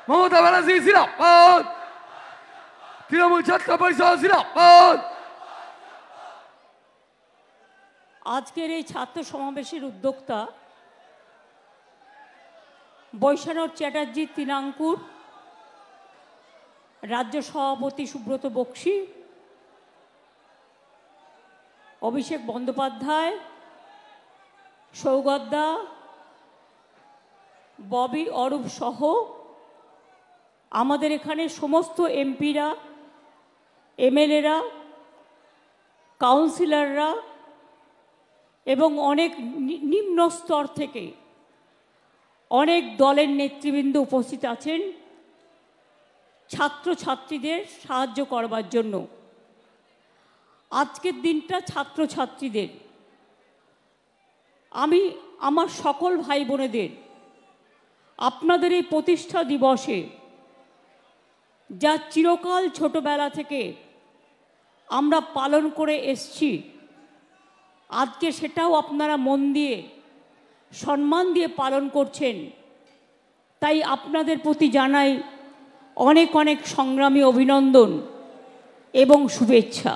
মমতা ব্যানার্জি জিন্দাবাদ, তৃণমূল ছাত্র পরিষদ জিন্দাবাদ। আজকের এই ছাত্র সমাবেশের উদ্যোক্তা বৈষ্ণব চ্যাটার্জি তৃণাঙ্কুর, রাজ্য সভাপতি সুব্রত বক্সী, অভিষেক বন্দ্যোপাধ্যায়, সৌগত দা, ববি অরূপ সহ আমাদের এখানে সমস্ত এমপিরা, এমএলএরা, কাউন্সিলররা এবং অনেক নিম্ন স্তর থেকে অনেক দলের নেতৃবৃন্দ উপস্থিত আছেন ছাত্রছাত্রীদের সাহায্য করবার জন্য। আজকের দিনটা ছাত্রছাত্রীদের। আমি আমার সকল ভাই বোনেদের আপনাদের এই প্রতিষ্ঠা দিবসে যা চিরকাল ছোটবেলা থেকে আমরা পালন করে এসছি, আজকে সেটাও আপনারা মন দিয়ে সম্মান দিয়ে পালন করছেন, তাই আপনাদের প্রতি জানাই অনেক অনেক সংগ্রামী অভিনন্দন এবং শুভেচ্ছা।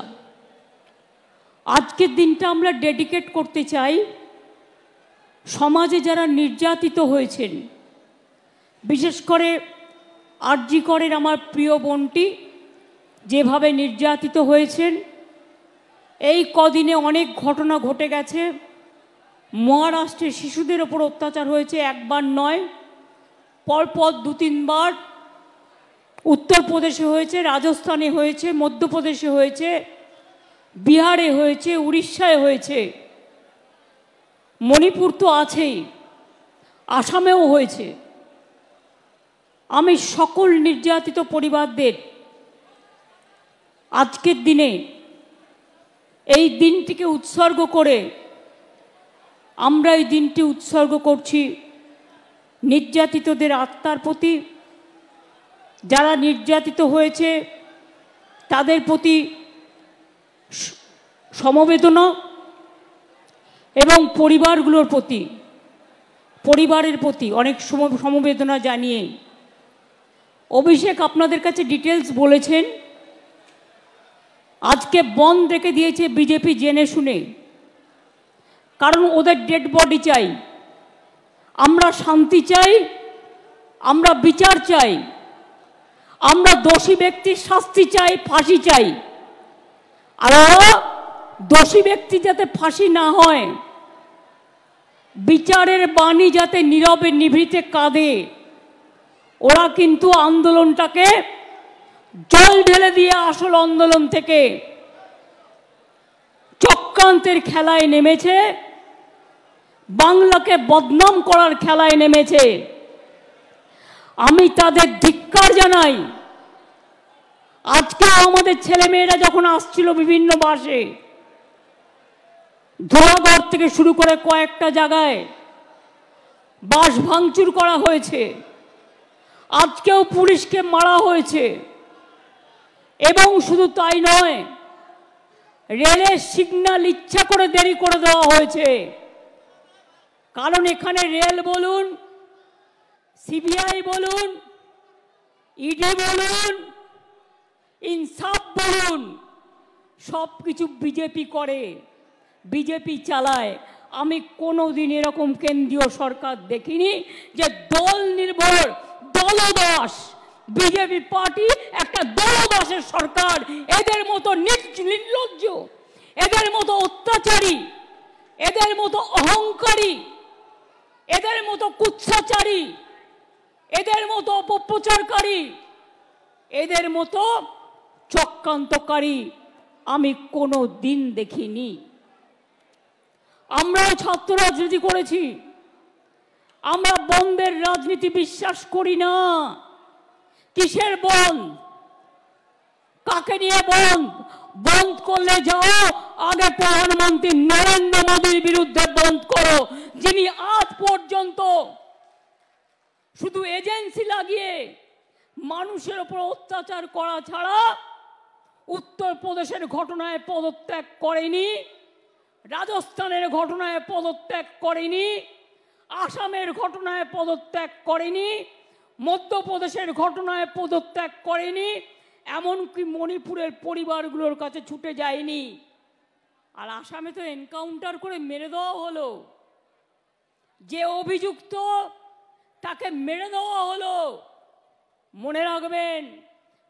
আজকের দিনটা আমরা ডেডিকেট করতে চাই সমাজে যারা নির্যাতিত হয়েছেন, বিশেষ করে আরজি করের আমার প্রিয় বোনটি যেভাবে নির্যাতিত হয়েছেন। এই কদিনে অনেক ঘটনা ঘটে গেছে। মহারাষ্ট্রের শিশুদের ওপর অত্যাচার হয়েছে, একবার নয়, পরপর 2-3 বার। উত্তরপ্রদেশে হয়েছে, রাজস্থানে হয়েছে, মধ্যপ্রদেশে হয়েছে, বিহারে হয়েছে, উড়িষ্যায় হয়েছে, মণিপুর তো আছেই, আসামেও হয়েছে। আমি সকল নির্যাতিত পরিবারদের আজকের দিনে এই দিনটিকে উৎসর্গ করে আমরা এই দিনটি উৎসর্গ করছি নির্যাতিতদের আত্মার প্রতি। যারা নির্যাতিত হয়েছে তাদের প্রতি সমবেদনা এবং পরিবারের প্রতি অনেক সমবেদনা জানিয়ে অভিষেক আপনাদের কাছে ডিটেলস বলেছেন। আজকে বন্ধ রেখে দিয়েছে বিজেপি জেনে শুনে, কারণ ওদের ডেড বডি চাই। আমরা শান্তি চাই, আমরা বিচার চাই, আমরা দোষী ব্যক্তির শাস্তি চাই, ফাঁসি চাই। আর দোষী ব্যক্তি যাতে ফাঁসি না হয়, বিচারের বাণী যাতে নীরবে নিভৃতে কাঁদে, ওরা কিন্তু আন্দোলনটাকে জল ঢেলে দিয়ে আসল আন্দোলন থেকে চক্রান্তের খেলায় নেমেছে, বাংলাকে বদনাম করার খেলায় নেমেছে। আমি তাদের ধিক্কার জানাই। আজকে আমাদের ছেলেমেয়েরা যখন আসছিল বিভিন্ন বাসে, ধোলাগড় থেকে শুরু করে কয়েকটা জায়গায় বাস ভাঙচুর করা হয়েছে, আজকেও পুলিশকে মারা হয়েছে। এবং শুধু তাই নয়, রেলের সিগন্যাল ইচ্ছা করে দেরি করে দেওয়া হয়েছে, কারণ এখানে রেল বলুন, সিবিআই বলুন, ইডি বলুন, ইনসাফ বলুন, সব কিছু বিজেপি করে, বিজেপি চালায়। আমি কোনোদিন এরকম কেন্দ্রীয় সরকার দেখিনি যে দল নির্ভর, দলদাস। বিজেপি পার্টি একটা দলদাসের সরকার। এদের মতো নির্লজ্জ, এদের মতো অত্যাচারী, এদের মতো অহংকারী, এদের মতো কুৎসাচারী, এদের মতো অপপ্রচারকারী, এদের মতো চক্রান্তকারী আমি কোনো দিন দেখিনি। আমরাও ছাত্র রাজনীতি করেছি, আমরা বন্ধের রাজনীতি বিশ্বাস করি না। কিসের বন্ধ? কাকে নিয়ে বন্ধ? বন্ধ করলে যাও আগে প্রধানমন্ত্রী নরেন্দ্র মোদীর বিরুদ্ধে বন্ধ করো, যিনি আজ পর্যন্ত শুধু এজেন্সি লাগিয়ে মানুষের উপর অত্যাচার করা ছাড়া উত্তরপ্রদেশের ঘটনায় পদত্যাগ করেনি, রাজস্থানের ঘটনায় পদত্যাগ করেনি, আসামের ঘটনায় পদত্যাগ করেনি, মধ্যপ্রদেশের ঘটনায় পদত্যাগ করেনি, এমনকি মণিপুরের পরিবারগুলোর কাছে ছুটে যায়নি। আর আসামে তো এনকাউন্টার করে মেরে দেওয়া হলো, যে অভিযুক্ত তাকে মেরে দেওয়া হলো। মনে রাখবেন,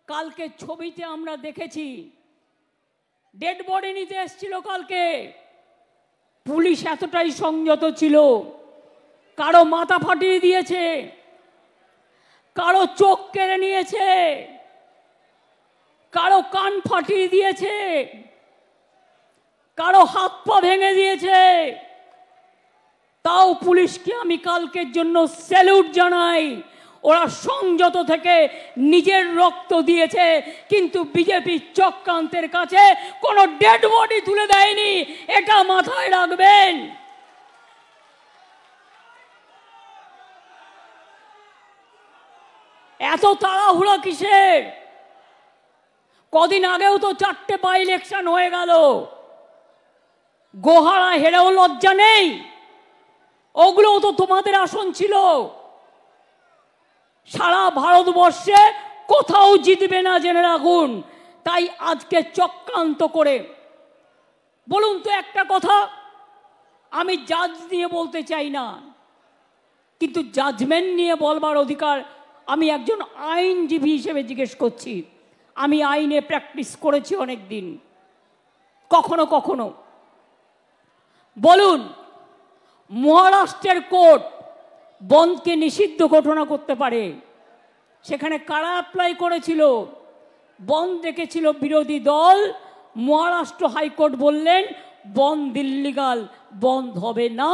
কালকে ছবিতে আমরা দেখেছি ডেড বডি নিতে এসেছিল কালকে, পুলিশ এতটাই সংযত ছিল, কারো মাথা ফাটিয়ে দিয়েছে, কারো চোখ কেড়ে নিয়েছে, কারো কান ফাটিয়ে দিয়েছে, কারো হাত পা ভেঙে দিয়েছে। তাও পুলিশকে আমি কালকের জন্য স্যালুট জানাই। ওরা সংযত থেকে নিজের রক্ত দিয়েছে, কিন্তু বিজেপি চক্রান্তের কাছে কোনো ডেড বডি তুলে দেয়নি, এটা মাথায় রাখবেন। এত তাড়াহুড়া কিসের? কদিন আগেও তো 4টে বাই ইলেকশন হয়ে গেল, গোহারা হেরেও লজ্জা নেই? ওগুলো তো তোমাদের আসন ছিল। সারা ভারতবর্ষে কোথাও জিতবে না, জেনে রাখুন। তাই আজকে চক্রান্ত করে, বলুন তো একটা কথা, আমি জাজ নিয়ে বলতে চাই না, কিন্তু জাজমেন্ট নিয়ে বলবার অধিকার আমি একজন আইনজীবী হিসেবে জিজ্ঞেস করছি। আমি আইনে প্র্যাকটিস করেছি অনেক দিন। কখনো কখনো বলুন, মহারাষ্ট্রের কোর্ট বন্ধকে নিষিদ্ধ ঘোষণা করতে পারে, সেখানে কারা অ্যাপ্লাই করেছিল? বন্ধ দেখেছিল বিরোধী দল। মহারাষ্ট্র হাইকোর্ট বললেন বন্ধ ইল্লিগাল, বন্ধ হবে না।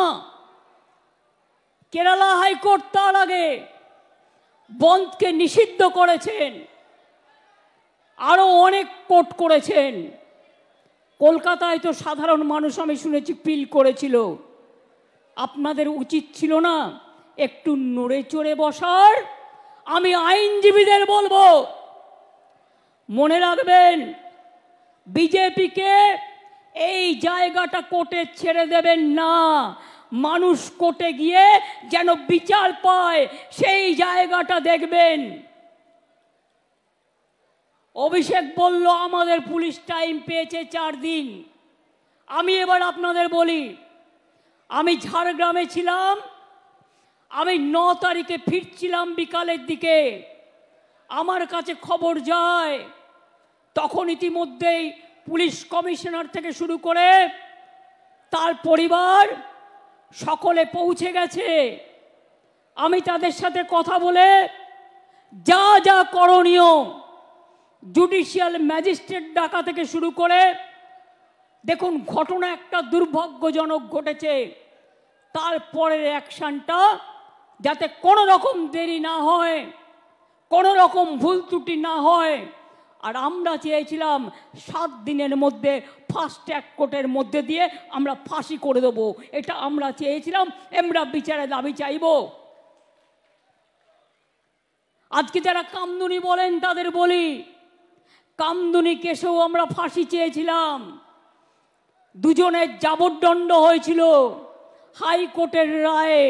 কেরালা হাইকোর্ট তার আগে বন্ধকে নিষিদ্ধ করেছেন, আরো অনেক কোর্ট করেছেন। কলকাতায় তো সাধারণ মানুষ আমি শুনেছি পিল করেছিল। আপনাদের উচিত ছিল না একটু নড়ে চড়ে বসার? আমি আইনজীবীদের বলবো, মনে রাখবেন, বিজেপিকে এই জায়গাটা কোর্টে ছেড়ে দেবেন না। মানুষ কোর্টে গিয়ে যেন বিচার পায়, সেই জায়গাটা দেখবেন। অভিষেক বলল আমাদের পুলিশ টাইম পেয়েছে 4 দিন। আমি এবার আপনাদের বলি, আমি ঝাড়গ্রামে ছিলাম, আমি 9 তারিখে ফিরছিলাম বিকালের দিকে, আমার কাছে খবর যায় তখন ইতিমধ্যেই পুলিশ কমিশনার থেকে শুরু করে তার পরিবার সকলে পৌঁছে গেছে। আমি তাদের সাথে কথা বলে যা যা করণীয়, জুডিশিয়াল ম্যাজিস্ট্রেট ডাকা থেকে শুরু করে, দেখুন ঘটনা একটা দুর্ভাগ্যজনক ঘটেছে, তারপরের অ্যাকশনটা যাতে কোনো রকম দেরি না হয়, কোনো রকম ভুল ত্রুটি না হয়। আর আমরা চেয়েছিলাম 7 দিনের মধ্যে ফাস্ট ট্র্যাক কোর্টের মধ্যে দিয়ে আমরা ফাঁসি করে দেবো, এটা আমরা চেয়েছিলাম। আমরা বিচারে দাবি চাইব। আজকে যারা কামদুনি বলেন তাদের বলি, কামদুনি কেসেও আমরা ফাঁসি চেয়েছিলাম। দুজনের যাবজ্জন্ড হয়েছিল হাইকোর্টের রায়ে।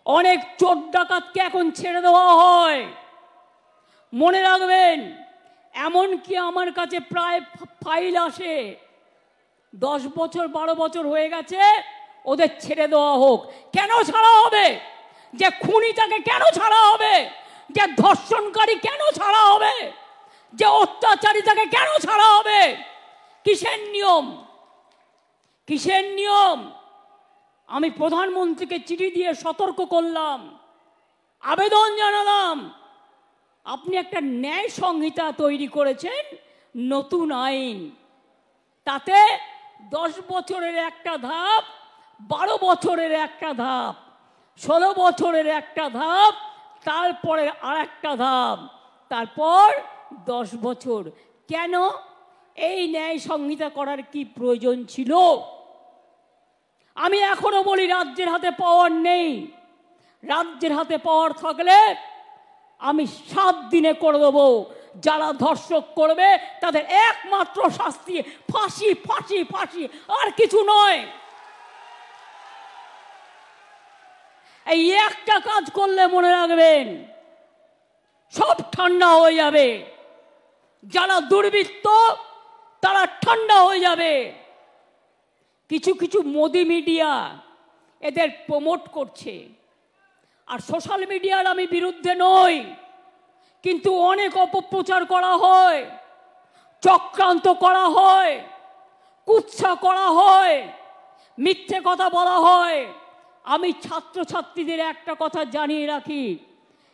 অনেক চোর ডাকাতকে এখন ছেড়ে দেওয়া হয়। মনে রাখবেন, এমনকি আমার কাছে প্রায় ফাইল আসে 10 বছর 12 বছর হয়ে গেছে, ওদের ছেড়ে দেওয়া হোক। কেন ছাড়া হবে? যে খুনি তাকে কেন ছাড়া হবে? যে ধর্ষণকারী কেন ছাড়া হবে? যে অত্যাচারী তাকে কেন ছাড়া হবে? কিসের নিয়ম? কিসের নিয়ম? আমি প্রধানমন্ত্রীকে চিঠি দিয়ে সতর্ক করলাম, আবেদন জানালাম, আপনি একটা ন্যায় সংহিতা তৈরি করেছেন, নতুন আইন, তাতে 10 বছরের একটা ধাপ, 12 বছরের একটা ধাপ, 16 বছরের একটা ধাপ, তারপরে আর একটা ধাপ, তারপর 10 বছর। কেন এই ন্যায় সংহিতা করার কি প্রয়োজন ছিল? আমি এখনো বলি রাজ্যের হাতে পাওয়ার নেই। রাজ্যের হাতে পাওয়ার থাকলে আমি 7 দিনে করে দেবো। যারা ধর্ষক করবে তাদের একমাত্র শাস্তি ফাঁসি, ফাঁসি, ফাঁসি, আর কিছু নয়। এই একটা কাজ করলে মনে রাখবেন, ঠান্ডা হয়ে যাবে, যারা দুর্বৃত্ত তারা ঠান্ডা হয়ে যাবে। কিছু কিছু মোদি মিডিয়া এদের প্রমোট করছে। আর সোশ্যাল মিডিয়ার আমি বিরুদ্ধে নই, কিন্তু অনেক অপপ্রচার করা হয়, চক্রান্ত করা হয়, কুৎসা করা হয়, মিথ্যে কথা বলা হয়। আমি ছাত্রছাত্রীদের একটা কথা জানিয়ে রাখি,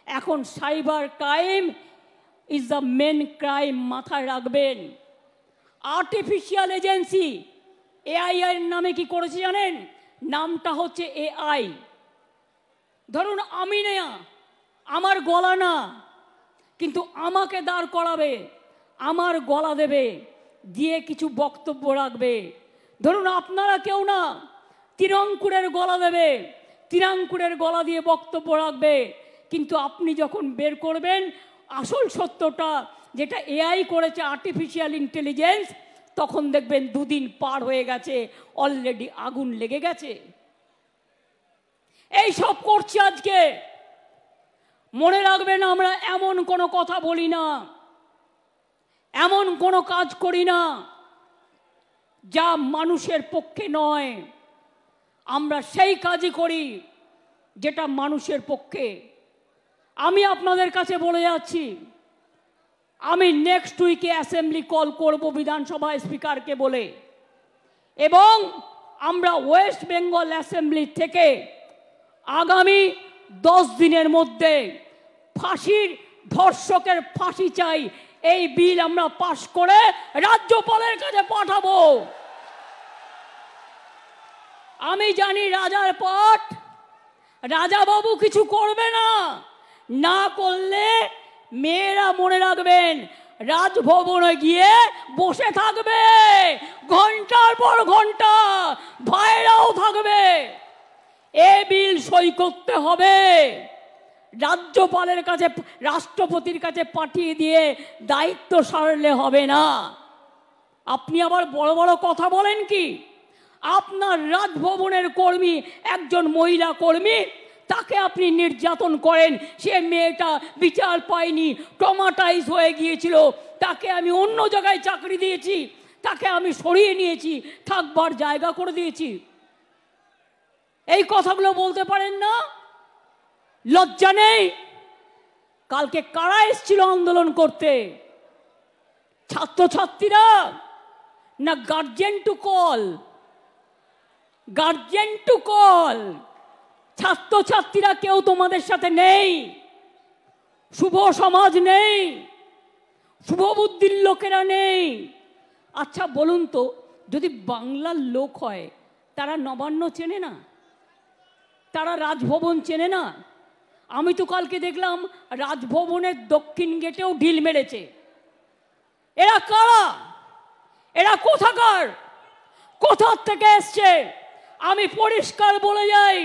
এখন cyber crime is the main crime, মাথায় রাখবেন। আর্টিফিশিয়াল এজেন্সি এআই এর নামে কি করেছে জানেন? নামটা হচ্ছে এআই। ধরুন আমি না, আমার গলা না, কিন্তু আমাকে দাঁড় করাবে, আমার গলা দেবে, দিয়ে কিছু বক্তব্য রাখবে। ধরুন আপনারা কেউ না, তিরঙ্কুরের গলা দেবে, তিরঙ্কুরের গলা দিয়ে বক্তব্য রাখবে, কিন্তু আপনি যখন বের করবেন আসল সত্যটা, যেটা এআই করেছে, আর্টিফিশিয়াল ইন্টেলিজেন্স, তখন দেখবেন দুদিন পার হয়ে গেছে, অলরেডি আগুন লেগে গেছে। এই সব করছি আজকে। মনে রাখবেন, আমরা এমন কোনো কথা বলি না, এমন কোনো কাজ করি না যা মানুষের পক্ষে নয়। আমরা সেই কাজই করি যেটা মানুষের পক্ষে। আমি আপনাদের কাছে বলে যাচ্ছি, আমি নেক্সট উইকে অ্যাসেম্বলি কল করব বিধানসভা স্পিকারকে বলে, এবং আমরা ওয়েস্ট বেঙ্গল অ্যাসেম্বলি থেকে আগামী 10 দিনের মধ্যে ফাঁসির, ধর্ষকের ফাঁসি চাই, এই বিল আমরা পাশ করে রাজ্যপালের কাছে পাঠাবো। আমি জানি রাজার পাট, রাজাবাবু কিছু করবে না, না করলে মেয়েরা মনে রাখবেন রাজভবনে গিয়ে বসে থাকবে ঘন্টার পর ঘন্টা, ভাইরাও থাকবে। এ বিল সই করতে হবে, রাজ্যপালের কাছে, রাষ্ট্রপতির কাছে পাঠিয়ে দিয়ে দায়িত্ব সারলে হবে না। আপনি আবার বড় বড় কথা বলেন কি? আপনার রাজভবনের কর্মী, একজন মহিলা কর্মী, তাকে আপনি নির্যাতন করেন, সে মেয়েটা বিচার পায়নি, ট্রমাটাইজ হয়ে গিয়েছিল, তাকে আমি অন্য জায়গায় চাকরি দিয়েছি, তাকে আমি সরিয়ে নিয়েছি, থাকবার জায়গা করে দিয়েছি। এই কথাগুলো বলতে পারেন না? লজ্জা নেই? কালকে কারা এসেছিল আন্দোলন করতে? ছাত্রছাত্রীরা না guardian to call? Guardian to call. ছাত্রছাত্রীরা কেউ তোমাদের সাথে নেই, শুভ সমাজ নেই, শুভ বুদ্ধির লোকেরা নেই। আচ্ছা বলুন তো, যদি বাংলার লোক হয় তারা নবান্ন চেনে না? তারা রাজভবন চেনে না? আমি তো কালকে দেখলাম রাজভবনের দক্ষিণ গেটেও ঢিল মেরেছে। এরা কারা? এরা কোথাকার? কোথা থেকে এসছে? আমি পরিষ্কার বলে যাই,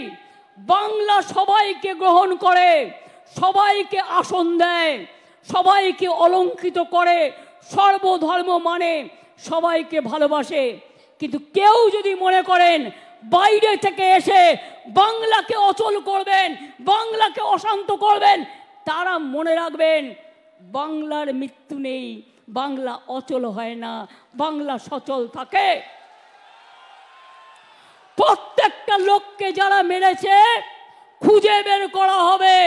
বাংলা সবাইকে গ্রহণ করে, সবাইকে আসন দেয়, সবাইকে অলঙ্কৃত করে, সর্বধর্ম মানে, সবাইকে ভালোবাসে। কিন্তু কেউ যদি মনে করেন বাইরে থেকে এসে বাংলাকে অচল করবেন, বাংলাকে অশান্ত করবেন, তারা মনে রাখবেন বাংলার মৃত্যু নেই, বাংলা অচল হয় না, বাংলা সচল থাকে। প্রত্যেকটা লোককে যারা মেরেছে খুঁজে বের করা হবে,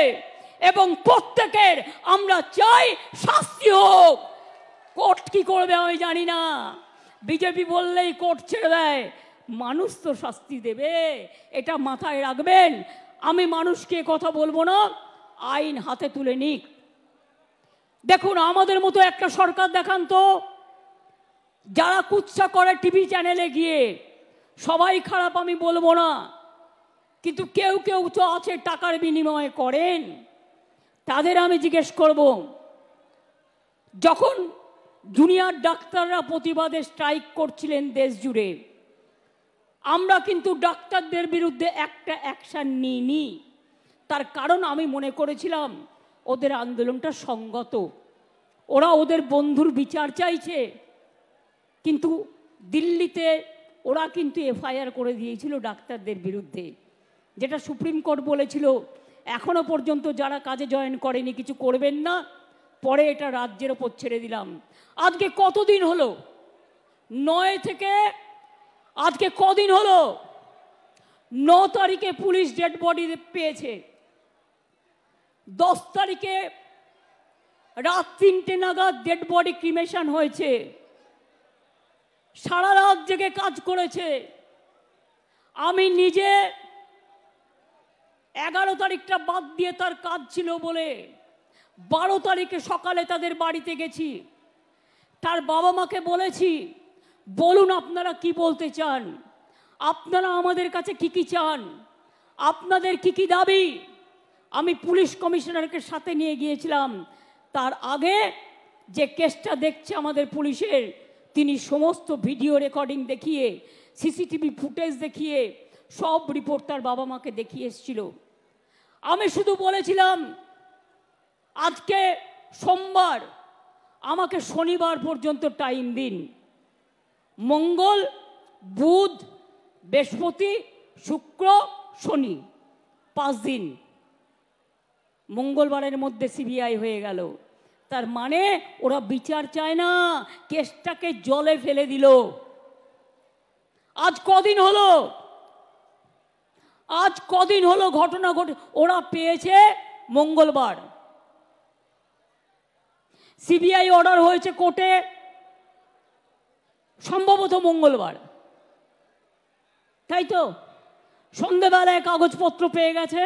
এবং প্রত্যেকের আমরা চাই শাস্তি হোক। কোর্ট কি করবে আমি জানি না, বিজেপি বললেই কোর্ট ছেড়ে দেয়, মানুষ তো শাস্তি দেবে, এটা মাথায় রাখবেন। আমি মানুষকে কথা বলবো না, আইন হাতে তুলে নিক। দেখুন, আমাদের মতো একটা সরকার দেখান তো, যারা কুৎসা করে টিভি চ্যানেলে গিয়ে, সবাই খারাপ আমি বলবো না, কিন্তু কেউ কেউ তো আছে টাকার বিনিময়ে করেন, তাদের আমি জিজ্ঞেস করব, যখন জুনিয়র ডাক্তাররা প্রতিবাদে স্ট্রাইক করছিলেন দেশ জুড়ে, আমরা কিন্তু ডাক্তারদের বিরুদ্ধে একটা অ্যাকশন নিইনি। তার কারণ আমি মনে করেছিলাম ওদের আন্দোলনটা সংগত, ওরা ওদের বন্ধুর বিচার চাইছে। কিন্তু দিল্লিতে ওরা কিন্তু এফআইআর করে দিয়েছিল ডাক্তারদের বিরুদ্ধে, যেটা সুপ্রিম কোর্ট বলেছিল এখনো পর্যন্ত যারা কাজে জয়েন করেনি কিছু করবেন না, পরে এটা রাজ্যের ওপর ছেড়ে দিলাম। আজকে কতদিন হলো? 9 থেকে আজকে কদিন হলো? 9 তারিখে পুলিশ ডেড বডি পেয়েছে, 10 তারিখে রাত 3টে নাগাদ ডেড বডি ক্রিমেশন হয়েছে। সারা রাত জেগে কাজ করেছে। আমি নিজে 11 তারিখটা বাদ দিয়ে তার কাজ ছিল বলে 12 তারিখে সকালে তাদের বাড়িতে গেছি। তার বাবা মাকে বলেছি, বলুন আপনারা কি বলতে চান, আপনারা আমাদের কাছে কি কি চান, আপনাদের কি কি দাবি। আমি পুলিশ কমিশনারকে সাথে নিয়ে গিয়েছিলাম। তার আগে যে কেসটা দেখছে আমাদের পুলিশের, তিনি সমস্ত ভিডিও রেকর্ডিং দেখিয়ে, সিসিটিভি ফুটেজ দেখিয়ে সব রিপোর্ট তার বাবা মাকে দেখিয়ে এসেছিল। আমি শুধু বলেছিলাম আজকে সোমবার, আমাকে শনিবার পর্যন্ত টাইম দিন। মঙ্গল, বুধ, বৃহস্পতি, শুক্র, শনি, 5 দিন। মঙ্গলবারের মধ্যে সিবিআই হয়ে গেল। তার মানে ওরা বিচার চায় না, কেসটাকে জলে ফেলে দিল। আজ কদিন হলো? আজ কদিন হলো ঘটনা ঘটে? ওরা পেয়েছে মঙ্গলবার, সিবিআই অর্ডার হয়েছে কোর্টে সম্ভবত মঙ্গলবার, তাই তো? সন্ধ্যেবেলায় কাগজপত্র পেয়ে গেছে।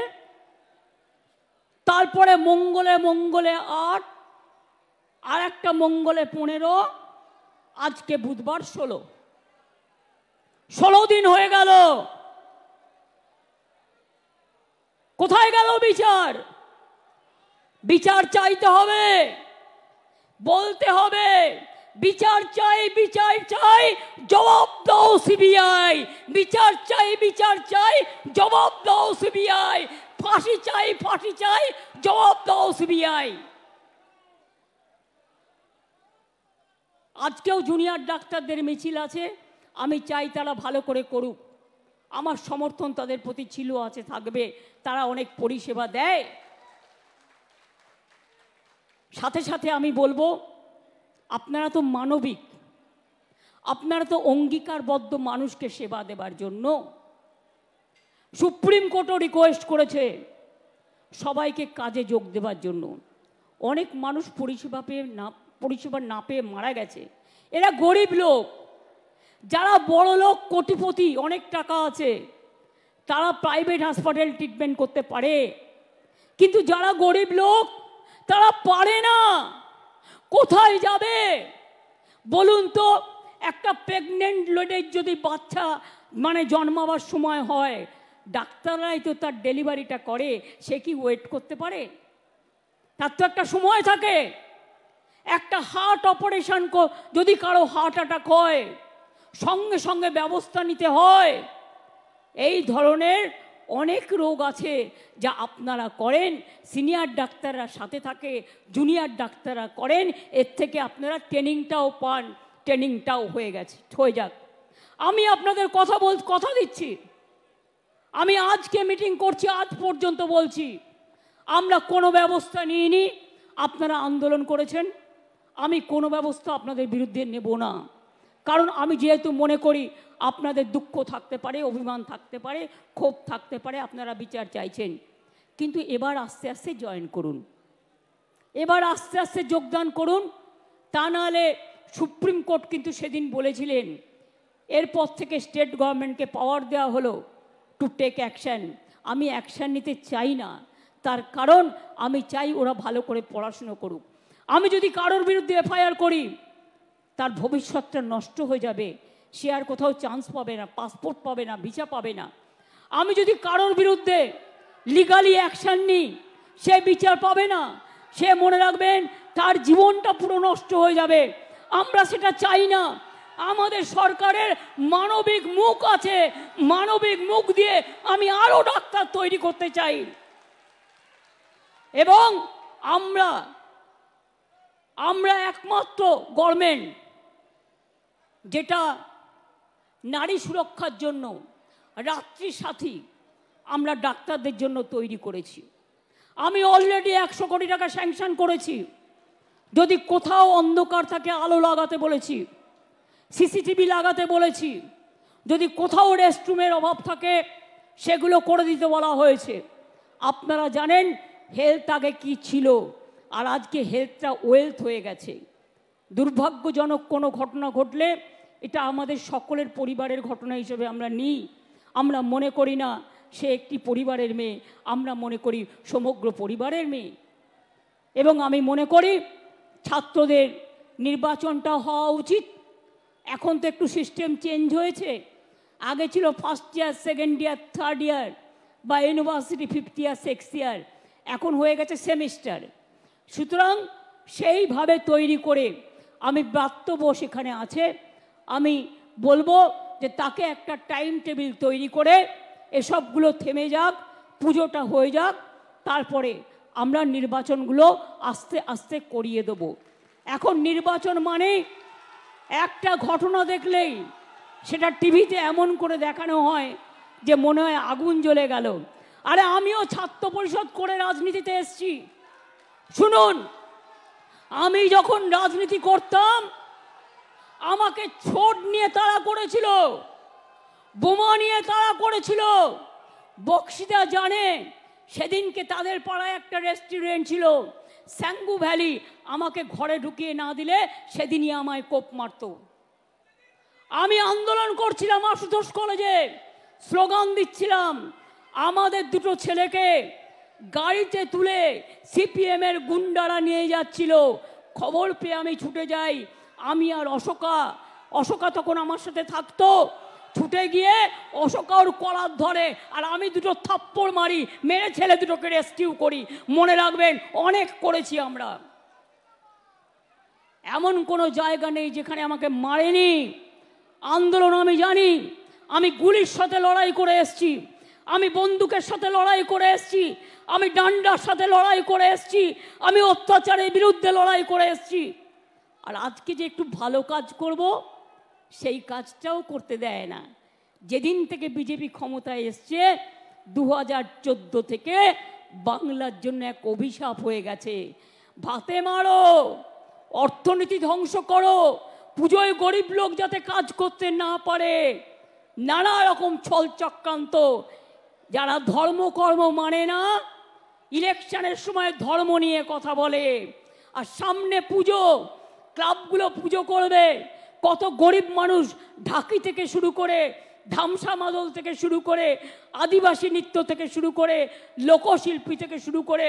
তারপরে মঙ্গলে 8, আর একটা মঙ্গলে 15, আজকে বুধবার 16 দিন হয়ে গেল। কোথায় গেল বিচার? বিচার চাইতে হবে, বলতে হবে বিচার চাই, বিচার চাই, জবাব দাও সিবিআই। বিচার চাই, বিচার চাই, জবাব দাও সিবিআই। ফাঁসি চাই, ফাঁসি চাই, জবাব দাও সিবিআই। আজকেও জুনিয়র ডাক্তারদের মিছিল আছে। আমি চাই তারা ভালো করে করুক। আমার সমর্থন তাদের প্রতি ছিল, আছে, থাকবে। তারা অনেক পরিষেবা দেয়। সাথে সাথে আমি বলবো, আপনারা তো মানবিক, আপনারা তো অঙ্গীকারবদ্ধ মানুষকে সেবা দেবার জন্য। সুপ্রিম কোর্টও রিকোয়েস্ট করেছে সবাইকে কাজে যোগ দেবার জন্য। অনেক মানুষ পরিষেবা না পেয়ে মারা গেছে। এরা গরিব লোক। যারা বড় লোক, কোটিপতি, অনেক টাকা আছে, তারা প্রাইভেট হাসপাতাল ট্রিটমেন্ট করতে পারে, কিন্তু যারা গরিব লোক তারা পারে না। কোথায় যাবে বলুন তো? একটা প্রেগনেন্ট লেডির যদি বাচ্চা জন্মাবার সময় হয়, ডাক্তাররাই তো তার ডেলিভারিটা করে, সে কি ওয়েট করতে পারে? তার তো একটা সময় থাকে। একটা হার্ট অপারেশন যদি কারো হার্ট অ্যাটাক হয়, সঙ্গে সঙ্গে ব্যবস্থা নিতে হয়। এই ধরনের অনেক রোগ আছে যা আপনারা করেন, সিনিয়র ডাক্তাররা সাথে থাকে, জুনিয়র ডাক্তাররা করেন। এর থেকে আপনারা ট্রেনিংটাও পান, ট্রেনিংটাও হয়ে যাক। আমি আপনাদের কথা দিচ্ছি, আমি আজকে মিটিং করছি, আজ পর্যন্ত বলছি আমরা কোনো ব্যবস্থা নিইনি। আপনারা আন্দোলন করেছেন, আমি কোনো ব্যবস্থা আপনাদের বিরুদ্ধে নেব না। কারণ আমি যেহেতু মনে করি আপনাদের দুঃখ থাকতে পারে, অভিমান থাকতে পারে, ক্ষোভ থাকতে পারে, আপনারা বিচার চাইছেন। কিন্তু এবার আস্তে আস্তে জয়েন করুন, এবার আস্তে আস্তে যোগদান করুন। তা নাহলে সুপ্রিম কোর্ট কিন্তু সেদিন বলেছিলেন, এরপর থেকে স্টেট গভর্নমেন্টকে পাওয়ার দেওয়া হলো টু টেক অ্যাকশন। আমি অ্যাকশন নিতে চাই না। তার কারণ আমি চাই ওরা ভালো করে পড়াশুনো করুক। আমি যদি কারোর বিরুদ্ধে এফআইআর করি, তার ভবিষ্যৎটা নষ্ট হয়ে যাবে। সে আর কোথাও চান্স পাবে না, পাসপোর্ট পাবে না, ভিসা পাবে না। আমি যদি কারোর বিরুদ্ধে লিগালি অ্যাকশন নিই, সে বিচার পাবে না। সে মনে রাখবেন তার জীবনটা পুরো নষ্ট হয়ে যাবে। আমরা সেটা চাই না। আমাদের সরকারের মানবিক মুখ আছে, মানবিক মুখ দিয়ে আমি আরো ডাক্তার তৈরি করতে চাই। এবং আমরা একমাত্র গভর্নমেন্ট যেটা নারী সুরক্ষার জন্য রাত্রি সাথী আমরা ডাক্তারদের জন্য তৈরি করেছি। আমি অলরেডি 100 কোটি টাকা স্যাংশন করেছি। যদি কোথাও অন্ধকার থাকে আলো লাগাতে বলেছি, সিসিটিভি লাগাতে বলেছি, যদি কোথাও রেস্টরুমের অভাব থাকে সেগুলো করে দিতে বলা হয়েছে। আপনারা জানেন হেলথ আগে কি ছিল, আর আজকে হেলথটা ওয়েলথ হয়ে গেছে। দুর্ভাগ্যজনক কোনো ঘটনা ঘটলে এটা আমাদের সকলের পরিবারের ঘটনা হিসেবে আমরা নিই। আমরা মনে করি না সে একটি পরিবারের মেয়ে, আমরা মনে করি সমগ্র পরিবারের মেয়ে। এবং আমি মনে করি ছাত্রদের নির্বাচনটা হওয়া উচিত। এখন তো একটু সিস্টেম চেঞ্জ হয়েছে, আগে ছিল first year, second year, third year, বা university fifth year, six year, এখন হয়ে গেছে সেমিস্টার। সুতরাং সেইভাবে তৈরি করে আমি ব্রাত্যব সেখানে আছে, আমি বলবো যে তাকে একটা টাইম টেবিল তৈরি করে এসবগুলো থেমে যাক, পুজোটা হয়ে যাক, তারপরে আমরা নির্বাচনগুলো আস্তে আস্তে করিয়ে দেব। এখন নির্বাচন মানে একটা ঘটনা দেখলেই সেটা টিভিতে এমন করে দেখানো হয় যে মনে হয় আগুন জ্বলে গেল। আরে আমিও ছাত্র পরিষদ করে রাজনীতিতে এসেছি। শুনুন, আমি যখন রাজনীতি করতাম আমাকে ছোট নিয়ে তাড়া করেছিল, বোমা নিয়ে তাড়া করেছিল। বক্সিদা জানে, সেদিনকে তাদের পাড়ায় একটা রেস্টুরেন্ট ছিল স্যাঙ্গু ভ্যালি, আমাকে ঘরে ঢুকিয়ে না দিলে সেদিনই আমায় কোপ মারত। আমি আন্দোলন করছিলাম আশুতোষ কলেজে, স্লোগান দিচ্ছিলাম, আমাদের দুটো ছেলেকে গাড়িতে তুলে সিপিএম এর গুন্ডারা নিয়ে যাচ্ছিল। খবর পেয়ে আমি ছুটে যাই, আমি আর অশোকা তখন আমার সাথে থাকতো। ছুটে গিয়ে অশোকা ওর কলার ধরে, আর আমি দুটো থাপ্পড় মারি, মেরে ছেলে দুটোকে রেস্কিউ করি। মনে রাখবেন, অনেক করেছি আমরা। এমন কোনো জায়গা নেই যেখানে আমাকে মারেনি। আন্দোলন আমি জানি, আমি গুলির সাথে লড়াই করে এসেছি, আমি বন্দুকের সাথে লড়াই করে এসেছি, আমি ডান্ডার সাথে লড়াই করে এসেছি, আমি অত্যাচারের বিরুদ্ধে লড়াই করে এসেছি। আর আজকে যে একটু ভালো কাজ করব, সেই কাজটাও করতে দেয় না। যেদিন থেকে বিজেপি ক্ষমতায় এসছে 2014 থেকে বাংলার জন্য এক অভিশাপ হয়ে গেছে। ভাতে মারো, অর্থনীতি ধ্বংস করো, পুজোয় গরিব লোক যাতে কাজ করতে না পারে, নানা রকম ছল চক্রান্ত। যারা ধর্মকর্ম মানে না, ইলেকশনের সময় ধর্ম নিয়ে কথা বলে, আর সামনে পুজো, ক্লাবগুলো পুজো করবে, কত গরিব মানুষ ঢাকি থেকে শুরু করে, ধামসা মাদল থেকে শুরু করে, আদিবাসী নৃত্য থেকে শুরু করে, লোকশিল্পী থেকে শুরু করে,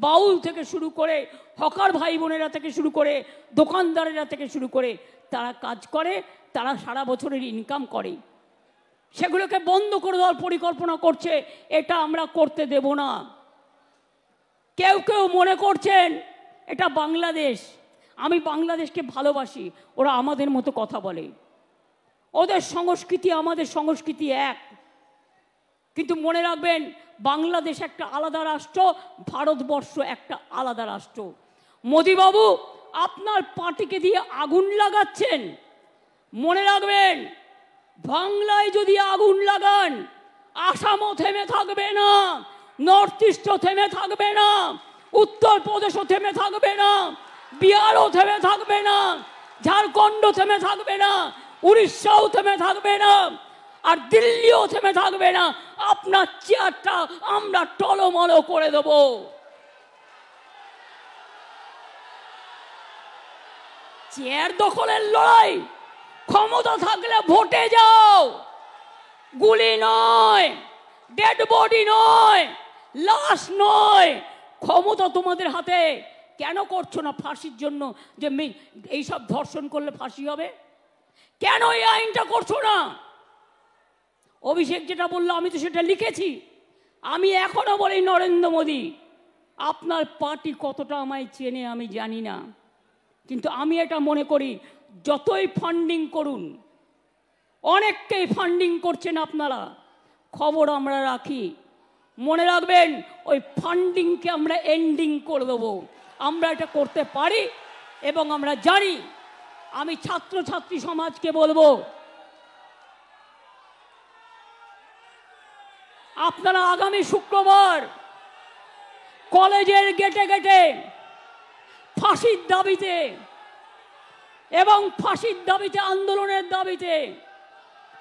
বাউল থেকে শুরু করে, হকার ভাই বোনেরা থেকে শুরু করে, দোকানদারেরা থেকে শুরু করে, তারা কাজ করে, তারা সারা বছরের ইনকাম করে। সেগুলোকে বন্ধ করে দেওয়ার পরিকল্পনা করছে। এটা আমরা করতে দেব না। কেউ কেউ মনে করছেন এটা বাংলাদেশ, আমি বাংলাদেশকে ভালোবাসি, ওরা আমাদের মতো কথা বলে, ওদের সংস্কৃতি আমাদের সংস্কৃতি এক। কিন্তু মনে রাখবেন, বাংলাদেশ একটা আলাদা রাষ্ট্র, ভারতবর্ষ একটা আলাদা রাষ্ট্র। মোদিবাবু আপনার পার্টিকে দিয়ে আগুন লাগাচ্ছেন। মনে রাখবেন, বাংলায় যদি আগুন লাগান, আসামও থেমে থাকবে না, নর্থ ইস্টও থেমে থাকবে না, উত্তরপ্রদেশও থেমে থাকবে না, বিহারও থেমে থাকবে না, ঝাড়খণ্ড থেমে থাকবে না, উড়িষ্যাও থেমে থাকবে না, আর দিল্লিও থেমে থাকবে না। আপনার চেয়ারটা আমরা টলমলো করে দেব। চেয়ার দখলের লড়াই, ক্ষমতা থাকলে ভোটে যাও, গুলি নয়, ডেড বডি নয়, লাশ নয়। ক্ষমতা তোমাদের হাতে। কেন করছো না ফাঁসির জন্য, যে এইসব ধর্ষণ করলে ফাঁসি হবে? কেন এই আইনটা করছো না? অভিষেক যেটা বললো আমি তো সেটা লিখেছি। আমি এখনো বলি, নরেন্দ্র মোদী আপনার পার্টি কতটা আমায় চেনে আমি জানি না, কিন্তু আমি এটা মনে করি যতই ফান্ডিং করুন, অনেককেই ফান্ডিং করছেন আপনারা, খবর আমরা রাখি। মনে রাখবেন, ওই ফান্ডিংকে আমরা এন্ডিং করে দেবো। আমরা এটা করতে পারি এবং আমরা জানি। আমি ছাত্রছাত্রী সমাজকে বলবো, আপনারা আগামী শুক্রবার কলেজের গেটে গেটে ফাঁসির দাবিতে এবং ফাঁসির দাবিতে, আন্দোলনের দাবিতে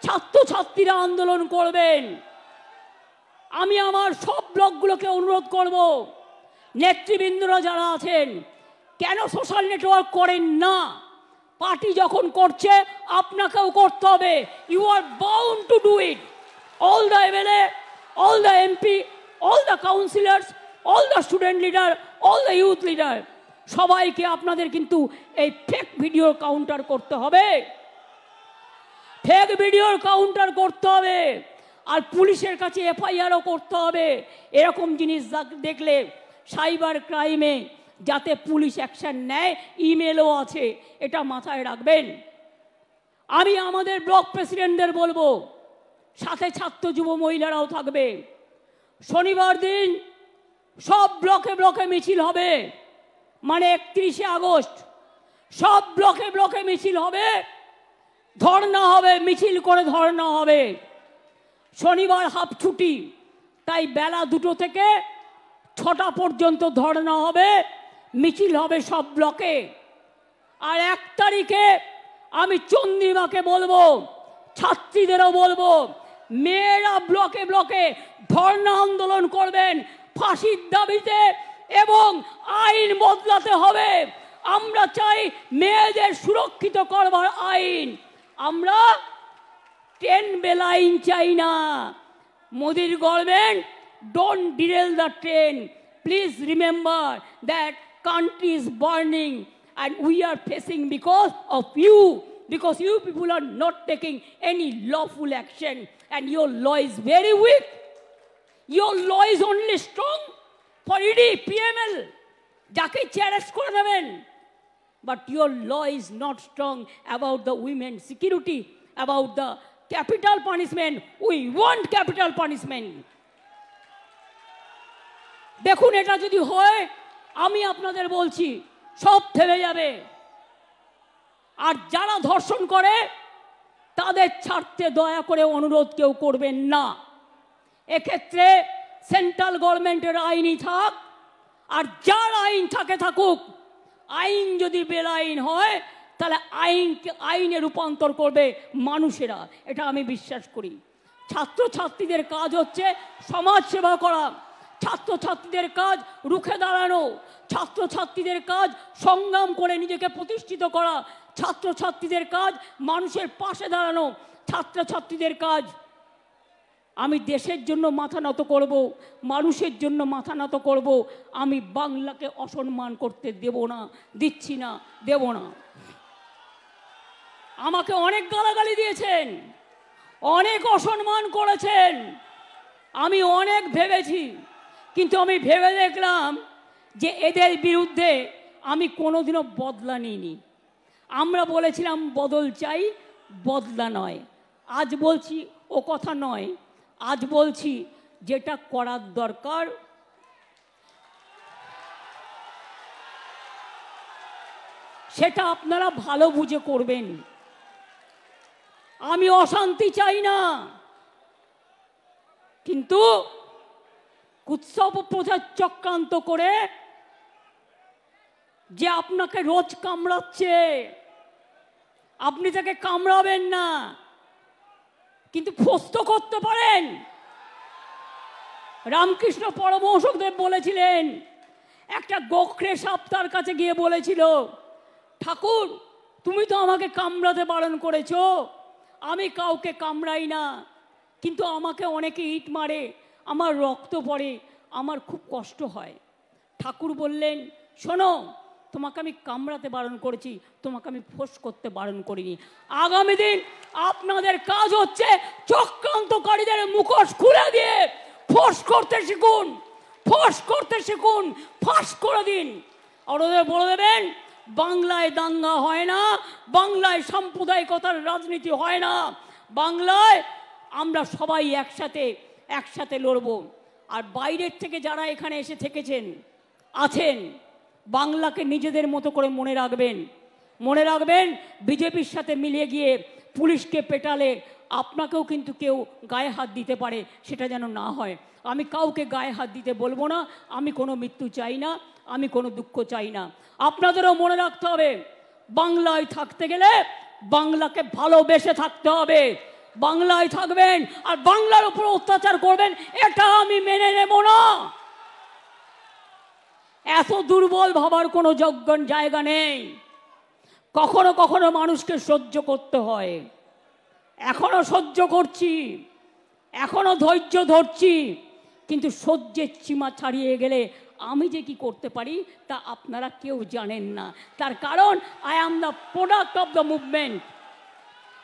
ছাত্রছাত্রীরা আন্দোলন করবেন। আমি আমার সব ব্লকগুলোকে অনুরোধ করব, নেতৃবৃন্দরা যারা আছেন কেন সোশ্যাল নেটওয়ার্ক করেন না? পার্টি যখন করছে আপনাকেও করতে হবে। You are bound to do it. All the MLA, all the MP, all the councillors, all the student leader, all the youth leader, সবাইকে আপনাদের কিন্তু এই ফেক ভিডিওর কাউন্টার করতে হবে। ফেক ভিডিওর কাউন্টার করতে হবে। আর পুলিশের কাছে এফআইআরও করতে হবে। এরকম জিনিস দেখলে সাইবার ক্রাইমে যাতে পুলিশ অ্যাকশন নেয়, ইমেলও আছে, এটা মাথায় রাখবেন। আমি আমাদের ব্লক প্রেসিডেন্টদের বলবো, সাথে ছাত্র যুব মহিলারাও থাকবে। শনিবার দিন সব ব্লকে ব্লকে মিছিল হবে, মানে 31শে আগস্ট সব ব্লকে ব্লকে মিছিল হবে, ধর্ণা হবে, মিছিল করে ধর্ণা হবে। শনিবার হাফ ছুটি, তাই বেলা 2টো থেকে 6টা পর্যন্ত ধর্ণা হবে, মিছিল হবে সব ব্লকে। আর 1 তারিখে আমি চন্দ্রিমাকে বলবো, ছাত্রীদেরও বলবো, মেয়েরা ব্লকে ব্লকে ধর্ণা আন্দোলন করবেন ফাঁসির দাবিতে, এবং আইন বদলাতে হবে। আমরা চাই মেয়েদের সুরক্ষিত করবার আইন। আমরা 10 বেল আইন চাই না। মোদির government, don't derail the train. Please remember that country is burning and we are facing because of you, because you people are not taking any lawful action and your law is very weak. Your law is only strong for ED, PML, যাকে challenge করে দেবেন, but your law is not strong about the women's security, about the capital punishment. We want capital punishment. দেখুন, এটা যদি হয়, আমি আপনাদের বলছি সব থেমে যাবে। আর যারা ধর্ষণ করে তাদের ছাড়তে দয়া করে অনুরোধ কেউ করবেন না। এক্ষেত্রে সেন্ট্রাল গভর্নমেন্টের আইনই থাক, আর যার আইন থাকে থাকুক। আইন যদি বেআইন হয় তাহলে আইনে রূপান্তর করবে মানুষেরা, এটা আমি বিশ্বাস করি। ছাত্রছাত্রীদের কাজ হচ্ছে সমাজ সেবা করা, ছাত্রছাত্রীদের কাজ রুখে দাঁড়ানো, ছাত্রছাত্রীদের কাজ সংগ্রাম করে নিজেকে প্রতিষ্ঠিত করা, ছাত্রছাত্রীদের কাজ মানুষের পাশে দাঁড়ানো, ছাত্রছাত্রীদের কাজ আমি দেশের জন্য মাথা নত করব, মানুষের জন্য মাথা নত করব। আমি বাংলাকে অসম্মান করতে দেব না, দিচ্ছি না, দেব না। আমাকে অনেক গালাগালি দিয়েছেন, অনেক অসম্মান করেছেন, আমি অনেক ভেবেছি, কিন্তু আমি ভেবে দেখলাম যে এদের বিরুদ্ধে আমি কোনোদিনও বদলা নিইনি। আমরা বলেছিলাম বদল চাই, বদলা নয়। আজ বলছি ও কথা নয়, আজ বলছি যেটা করার দরকার সেটা আপনারা ভালো বুঝে করবেন। আমি অশান্তি চাই না, কিন্তু উৎসব প্রচার চক্রান্ত করে যে আপনাকে রোজ কামড়াচ্ছে, আপনি তাকে কামড়াবেন না, কিন্তু ফস্ত করতে পারেন। রামকৃষ্ণ পরমহংসদেব বলেছিলেন, একটা গোখরে সাপ তার কাছে গিয়ে বলেছিল, ঠাকুর তুমি তো আমাকে কামড়াতে বারণ করেছো, আমি কাউকে কামড়াই না, কিন্তু আমাকে অনেকে ইট মারে, আমার রক্ত পড়ে, আমার খুব কষ্ট হয়। ঠাকুর বললেন, শোনো, তোমাকে আমি কামড়াতে বারণ করেছি, তোমাকে আমি ফোঁস করতে বারণ করিনি। আগামী দিন আপনাদের কাজ হচ্ছে চক্রান্তকারীদের মুখোশ খুলে দিয়ে ফোঁস করতে শিখুন, ফোঁস করতে শিখুন, ফাঁস করে দিন। আর ওদের বলে দেবেন, বাংলায় দাঙ্গা হয় না, বাংলায় সাম্প্রদায়িকতার রাজনীতি হয় না, বাংলায় আমরা সবাই একসাথে লড়ব। আর বাইরের থেকে যারা এখানে এসে থেকেছেন আছেন, বাংলাকে নিজেদের মতো করে মনে রাখবেন। বিজেপির সাথে মিলিয়ে গিয়ে পুলিশকে পেটালে আপনাকেও কিন্তু কেউ গায়ে হাত দিতে পারে, সেটা যেন না হয়। আমি কাউকে গায়ে হাত দিতে বলবো না, আমি কোনো মৃত্যু চাই না, আমি কোনো দুঃখ চাই না। আপনাদেরও মনে রাখতে হবে, বাংলায় থাকতে গেলে বাংলাকে ভালোবেসে থাকতে হবে। বাংলায় থাকবেন আর বাংলার উপর অত্যাচার করবেন, এটা আমি মেনে নেব না। এত দুর্বল ভাবার কোনো জায়গা নেই। কখনো কখনো মানুষকে সহ্য করতে হয়, এখনো সহ্য করছি, এখনো ধৈর্য ধরছি, কিন্তু সহ্যের সীমা ছাড়িয়ে গেলে আমি যে কি করতে পারি তা আপনারা কেউ জানেন না। তার কারণ I am the product of the movement.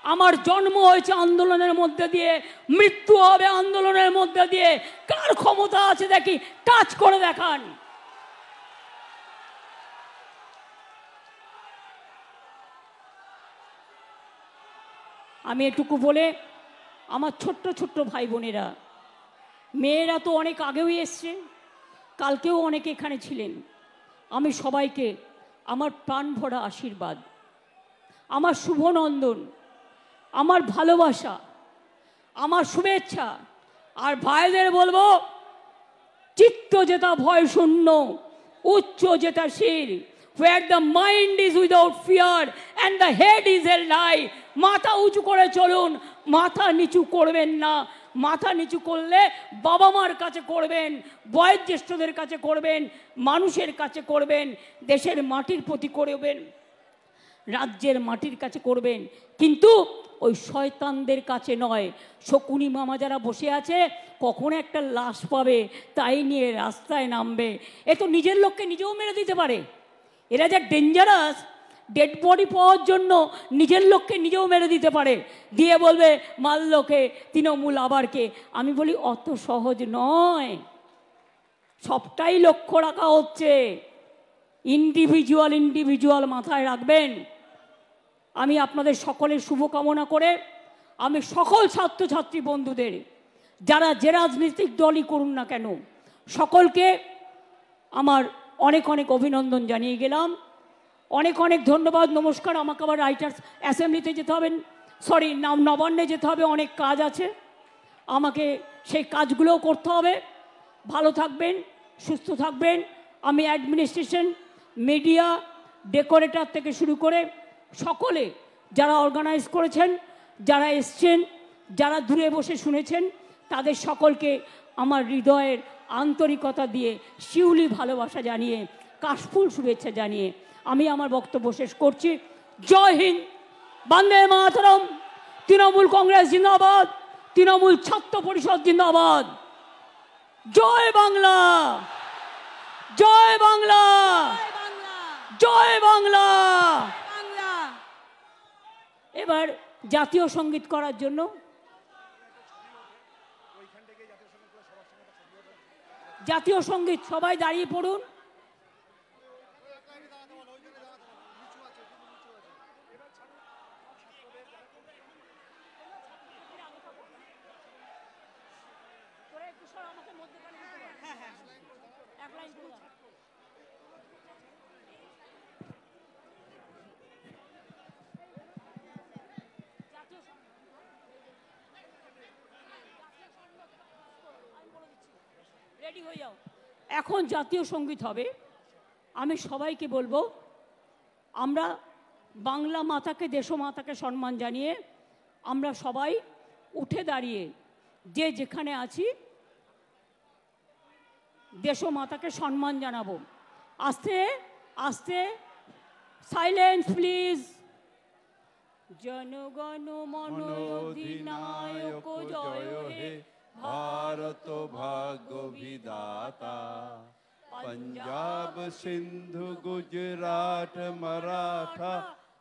আমার জন্ম হয়েছে আন্দোলনের মধ্যে দিয়ে, মৃত্যু হবে আন্দোলনের মধ্যে দিয়ে। কার ক্ষমতা আছে দেখি, টাচ করে দেখান। আমি এটুকু বলে আমার ছোট্ট ছোট্ট ভাই বোনেরা, মেয়েরা তো অনেক আগেও এসছে, কালকেও অনেকে এখানে ছিলেন, আমি সবাইকে আমার প্রাণ ভরা আশীর্বাদ, আমার শুভনন্দন, আমার ভালোবাসা, আমার শুভেচ্ছা। আর ভাইদের বলবো, চিত্ত যেটা ভয় শূন্য, উচ্চ যেটা শির, where the mind is without fear and the head is held high। মাথা উঁচু করে চলুন, মাথা নিচু করবেন না। মাথা নিচু করলে বাবা মার কাছে করবেন, বয়োজ্যেষ্ঠদের কাছে করবেন, মানুষের কাছে করবেন, দেশের মাটির প্রতি করবেন, রাজ্যের মাটির কাছে করবেন, কিন্তু ওই শয়তানদের কাছে নয়। শকুনি মামা যারা বসে আছে, কখন একটা লাশ পাবে তাই নিয়ে রাস্তায় নামবে। এ তো নিজের লোককে নিজেও মেরে দিতে পারে। এরা যা ডেঞ্জারাস, ডেড বডি পাওয়ার জন্য নিজের লোককে নিজেও মেরে দিতে পারে, দিয়ে বলবে মাল্যকে তৃণমূল আবারকে। আমি বলি অত সহজ নয়, সবটাই লক্ষ্য রাখা হচ্ছে। ইন্ডিভিজুয়াল মাথায় রাখবেন। আমি আপনাদের সকলের শুভকামনা করে আমি সকল ছাত্রছাত্রী বন্ধুদের, যারা যে রাজনৈতিক দলই করুন না কেন, সকলকে আমার অনেক অনেক অভিনন্দন জানিয়ে গেলাম। অনেক অনেক ধন্যবাদ, নমস্কার। আমাকে আবার রাইটার্স অ্যাসেম্বলিতে যেতে হবে, সরি নবান্নে যেতে হবে, অনেক কাজ আছে, আমাকে সেই কাজগুলোও করতে হবে। ভালো থাকবেন, সুস্থ থাকবেন। আমি অ্যাডমিনিস্ট্রেশন, মিডিয়া, ডেকোরেটর থেকে শুরু করে সকলে যারা অর্গানাইজ করেছেন, যারা এসছেন, যারা দূরে বসে শুনেছেন, তাদের সকলকে আমার হৃদয়ের আন্তরিকতা দিয়ে শিউলি ভালোবাসা জানিয়ে, কাশফুল শুভেচ্ছা জানিয়ে আমি আমার বক্তব্য শেষ করছি। জয় হিন্দ, বন্দে মাতরম, তৃণমূল কংগ্রেস জিন্দাবাদ, তৃণমূল ছাত্র পরিষদ জিন্দাবাদ। জয় বাংলা, জয় বাংলা, জয় বাংলা। এবার জাতীয় সঙ্গীত করার জন্য জাতীয় সঙ্গীত সবাই দাঁড়িয়ে পড়ুন। রেডি হয়ে যাও, এখন জাতীয় সঙ্গীত হবে। আমি সবাইকে বলবো, আমরা বাংলা মাতাকে, দেশমাতাকে সম্মান জানিয়ে আমরা সবাই উঠে দাঁড়িয়ে যে যেখানে আছি দেশমাতাকে সম্মান জানাবো। আস্তে আস্তে, সাইলেন্স প্লিজ। জনগণ মন অধিনায়ক জয় হে, भारत भाग्य विधाता। पंजाब सिंधु गुजरात मराठा,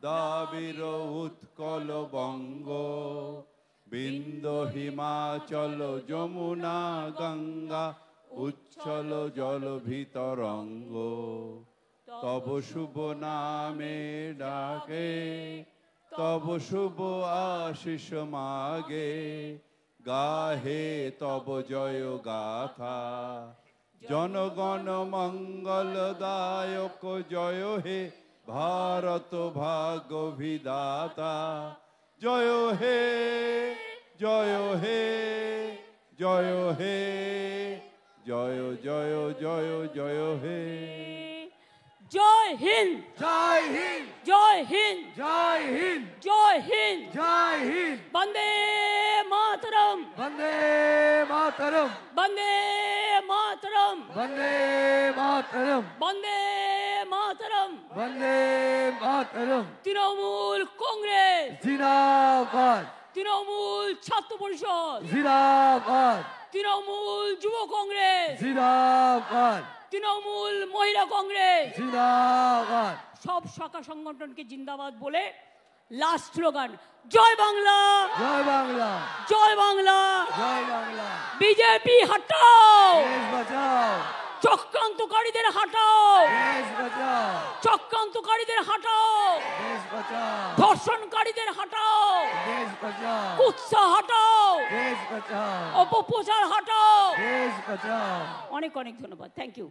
दाबिर उत्कल बंग, बिंदु हिमाचल যমুনা गंगा, उच्छल जल ভিতরঙ্গ। तब शुभ नामे डाके, तब शुभ आशीष मागे, गाहे तब जय गाथा। जनगण मंगलदायक जय हे, भारत भाग्य विधाता। जय हे, जय हे, जय हे, जय जय जय जय हे। জয় হিন্দ, জয় হিন্দ, জয় হিন্দ, জয় হিন্দ, জয় হিন্দ। জয় হিন্দ। বন্দে মাতরম, বন্দে মাতরম, বন্দে মাতরম, বন্দে মাতরম, বন্দে মাতরম। বন্দে মাতরম। তৃণমূল কংগ্রেস, জিন্দাবাদ, তৃণমূল ছাত্র পরিষদ, জিন্দাবাদ, তৃণমূল যুব কংগ্রেস, জিন্দাবাদ, তৃণমূল মহিলা কংগ্রেস, জিন্দাবাদ। সব শাখা সংগঠনকে জিন্দাবাদ বলে লাস্ট স্লোগান জয় বাংলা, জয় বাংলা, জয় বাংলা। জয় বাংলা। বিজেপি হটাও, দেশ বাঁচাও, চক্রান্তকারীদের হটাও, দেশ বাঁচাও, চক্রান্তকারীদের হটাও, দেশ বাঁচাও, ধর্ষণকারীদের হটাও, দেশ বাঁচাও, কুৎসা হটাও, দেশ বাঁচাও, অপপ্রচার হটাও। দেশ বাঁচাও। অনেক অনেক ধন্যবাদ। Thank you.